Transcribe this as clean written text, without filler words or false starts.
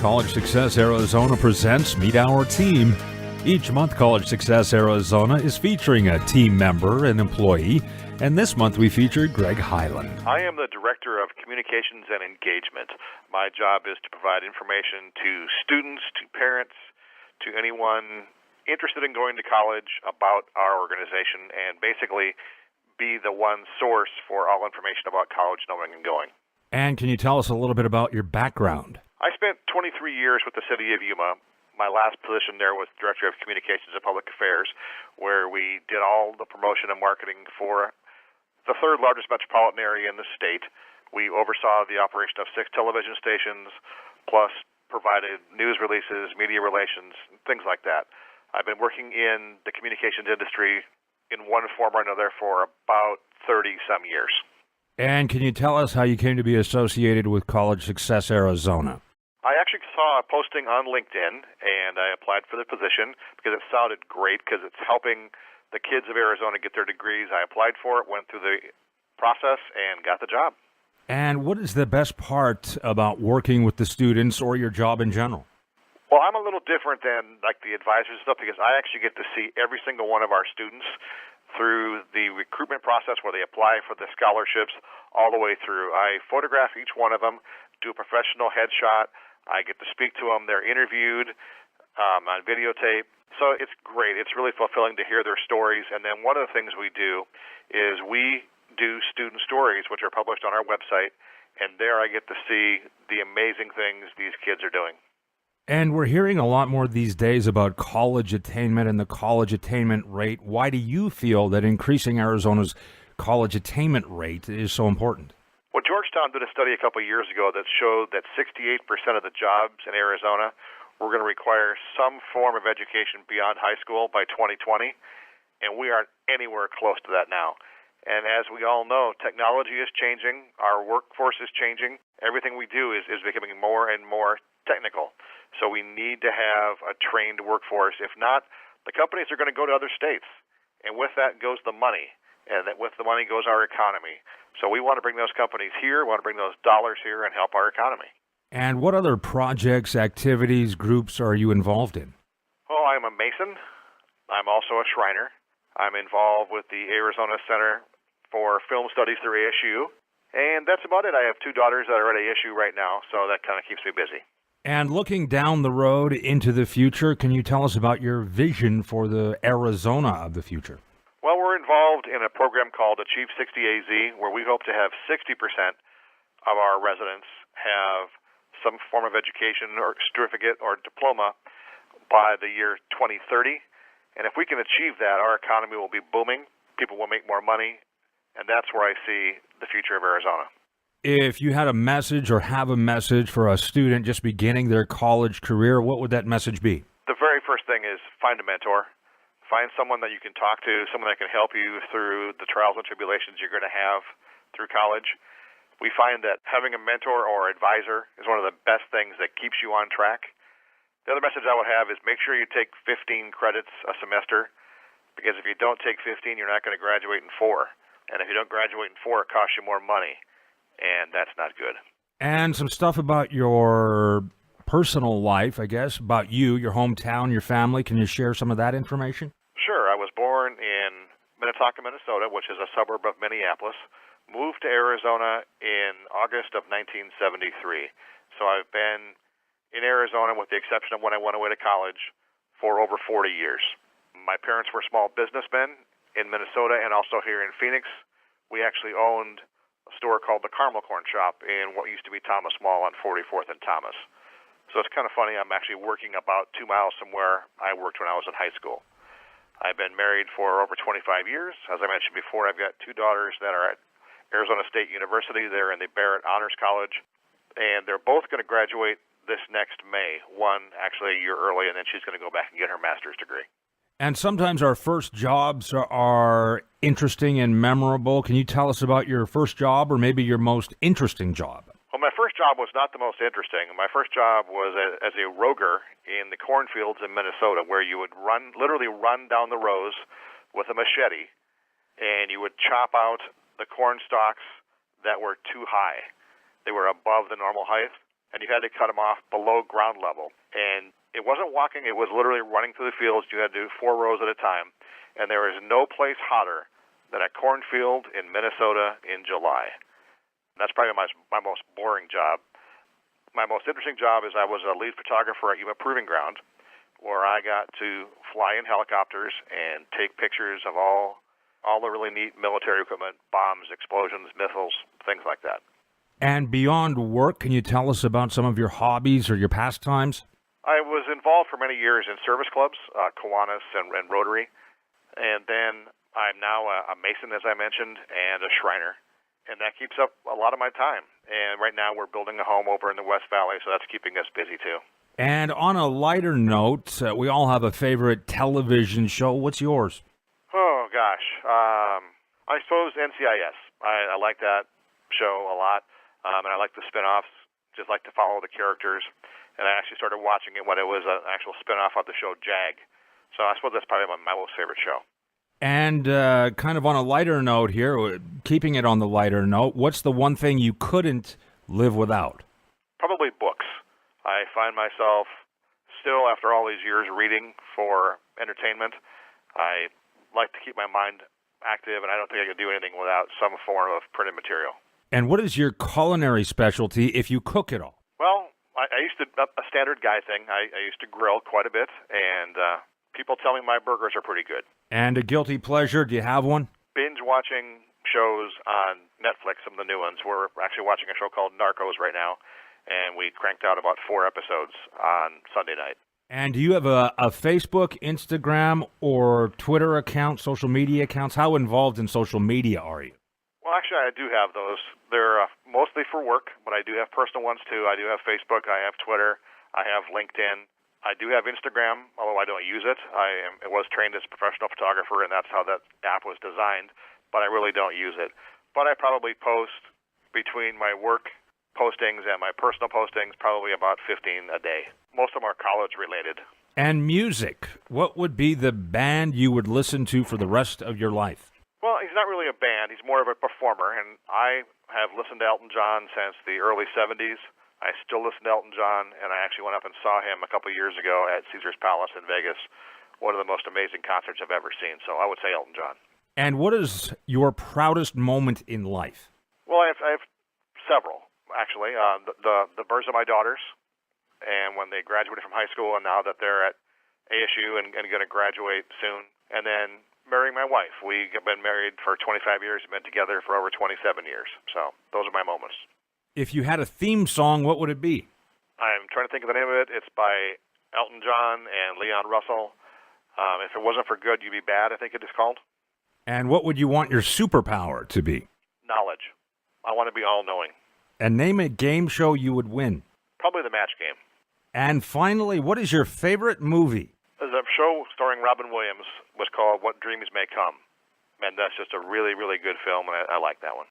College Success Arizona presents Meet Our Team. Each month, College Success Arizona is featuring a team member and employee, and this month we featured Greg Hyland. I am the Director of Communications and Engagement. My job is to provide information to students, to parents, to anyone interested in going to college about our organization, and basically be the one source for all information about college, knowing, and going. And can you tell us a little bit about your background? I spent 23 years with the City of Yuma. My last position there was Director of Communications and Public Affairs, where we did all the promotion and marketing for the third largest metropolitan area in the state. We oversaw the operation of 6 television stations, plus provided news releases, media relations, things like that. I've been working in the communications industry in one form or another for about 30-some years. And can you tell us how you came to be associated with College Success Arizona? I actually saw a posting on LinkedIn, and I applied for the position because it sounded great because it's helping the kids of Arizona get their degrees. I applied for it, went through the process, and got the job. And what is the best part about working with the students or your job in general? Well, I'm a little different than like the advisors and stuff because I actually get to see every single one of our students through the recruitment process where they apply for the scholarships all the way through. I photograph each one of them, do a professional headshot. I get to speak to them. They're interviewed on videotape. So it's great. It's really fulfilling to hear their stories. And then one of the things we do is we do student stories, which are published on our website. And there I get to see the amazing things these kids are doing. And we're hearing a lot more these days about college attainment and the college attainment rate. Why do you feel that increasing Arizona's college attainment rate is so important? Well, Georgetown did a study a couple of years ago that showed that 68% of the jobs in Arizona were going to require some form of education beyond high school by 2020, and we aren't anywhere close to that now. And as we all know, technology is changing, our workforce is changing, everything we do is becoming more and more technical. So we need to have a trained workforce. If not, the companies are going to go to other states, and with that goes the money, and that with the money goes our economy. So we want to bring those companies here, we want to bring those dollars here and help our economy. And what other projects, activities, groups are you involved in? Oh, I'm a Mason. I'm also a Shriner. I'm involved with the Arizona Center for Film Studies through ASU. And that's about it. I have 2 daughters that are at ASU right now, so that kind of keeps me busy. And looking down the road into the future, can you tell us about your vision for the Arizona of the future? Well, we're involved in a program called Achieve 60 AZ, where we hope to have 60% of our residents have some form of education or certificate or diploma by the year 2030. And if we can achieve that, our economy will be booming, people will make more money, and that's where I see the future of Arizona. If you had a message or have a message for a student just beginning their college career, what would that message be? The very first thing is find a mentor. Find someone that you can talk to, someone that can help you through the trials and tribulations you're going to have through college. We find that having a mentor or advisor is one of the best things that keeps you on track. The other message I would have is make sure you take 15 credits a semester, because if you don't take 15, you're not going to graduate in 4. And if you don't graduate in 4, it costs you more money, and that's not good. And some stuff about your personal life, I guess, about you, your hometown, your family. Can you share some of that information? Sure. I was born in Minnetonka, Minnesota, which is a suburb of Minneapolis. Moved to Arizona in August of 1973. So I've been in Arizona, with the exception of when I went away to college, for over 40 years. My parents were small businessmen in Minnesota and also here in Phoenix. We actually owned a store called the Caramel Corn Shop in what used to be Thomas Mall on 44th and Thomas. So it's kind of funny, I'm actually working about 2 miles from where I worked when I was in high school. I've been married for over 25 years. As I mentioned before, I've got 2 daughters that are at Arizona State University. They're in the Barrett Honors College, and they're both going to graduate this next May. One actually a year early, and then she's going to go back and get her master's degree. And sometimes our first jobs are interesting and memorable. Can you tell us about your first job or maybe your most interesting job? Well, my first job was not the most interesting. My first job was as a roger in the cornfields in Minnesota, where you would literally run down the rows with a machete, and you would chop out the corn stalks that were too high. They were above the normal height, and you had to cut them off below ground level. And it wasn't walking, it was literally running through the fields. You had to do 4 rows at a time. And there is no place hotter than a cornfield in Minnesota in July. That's probably my most boring job. My most interesting job is I was a lead photographer at Yuma Proving Ground, where I got to fly in helicopters and take pictures of all the really neat military equipment, bombs, explosions, missiles, things like that. And beyond work, can you tell us about some of your hobbies or your pastimes? I was involved for many years in service clubs, Kiwanis and Rotary, and then I'm now a Mason, as I mentioned, and a Shriner, and that keeps up a lot of my time. And right now we're building a home over in the West Valley, so that's keeping us busy too. And on a lighter note, we all have a favorite television show. What's yours? Oh, gosh. I suppose NCIS. I like that show a lot, and I like the spinoffs, just like to follow the characters. And I actually started watching it when it was an actual spinoff of the show Jag. So I suppose that's probably my most favorite show. And kind of on a lighter note here, keeping it on the lighter note, what's the one thing you couldn't live without? Probably books. I find myself still, after all these years, reading for entertainment. I like to keep my mind active, and I don't think I could do anything without some form of printed material. And what is your culinary specialty if you cook it all? Well, I used to, a standard guy thing, I used to grill quite a bit, and people tell me my burgers are pretty good. And a guilty pleasure, do you have one? Binge watching shows on Netflix, some of the new ones. We're actually watching a show called Narcos right now, and we cranked out about 4 episodes on Sunday night. And do you have a Facebook, Instagram, or Twitter account, social media accounts? How involved in social media are you? Well, actually, I do have those. They're mostly for work, but I do have personal ones, too. I do have Facebook, I have Twitter, I have LinkedIn. I do have Instagram, although I don't use it. I was trained as a professional photographer, and that's how that app was designed, but I really don't use it. But I probably post between my work postings and my personal postings probably about 15 a day. Most of them are college-related. And music. What would be the band you would listen to for the rest of your life? Well, he's not really a band. He's more of a performer, and I have listened to Elton John since the early 70s. I still listen to Elton John, and I actually went up and saw him a couple years ago at Caesars Palace in Vegas. One of the most amazing concerts I've ever seen, so I would say Elton John. And what is your proudest moment in life? Well, I have several, actually. The births of my daughters, and when they graduated from high school, and now that they're at ASU and going to graduate soon. And then marrying my wife. We have been married for 25 years, been together for over 27 years. So those are my moments. If you had a theme song, what would it be? I'm trying to think of the name of it. It's by Elton John and Leon Russell. If it wasn't for good, you'd be bad, I think it is called. And what would you want your superpower to be? Knowledge. I want to be all-knowing. And name a game show you would win. Probably the Match Game. And finally, what is your favorite movie? There's a show starring Robin Williams was called What Dreams May Come. And that's just a really, really good film, and I like that one.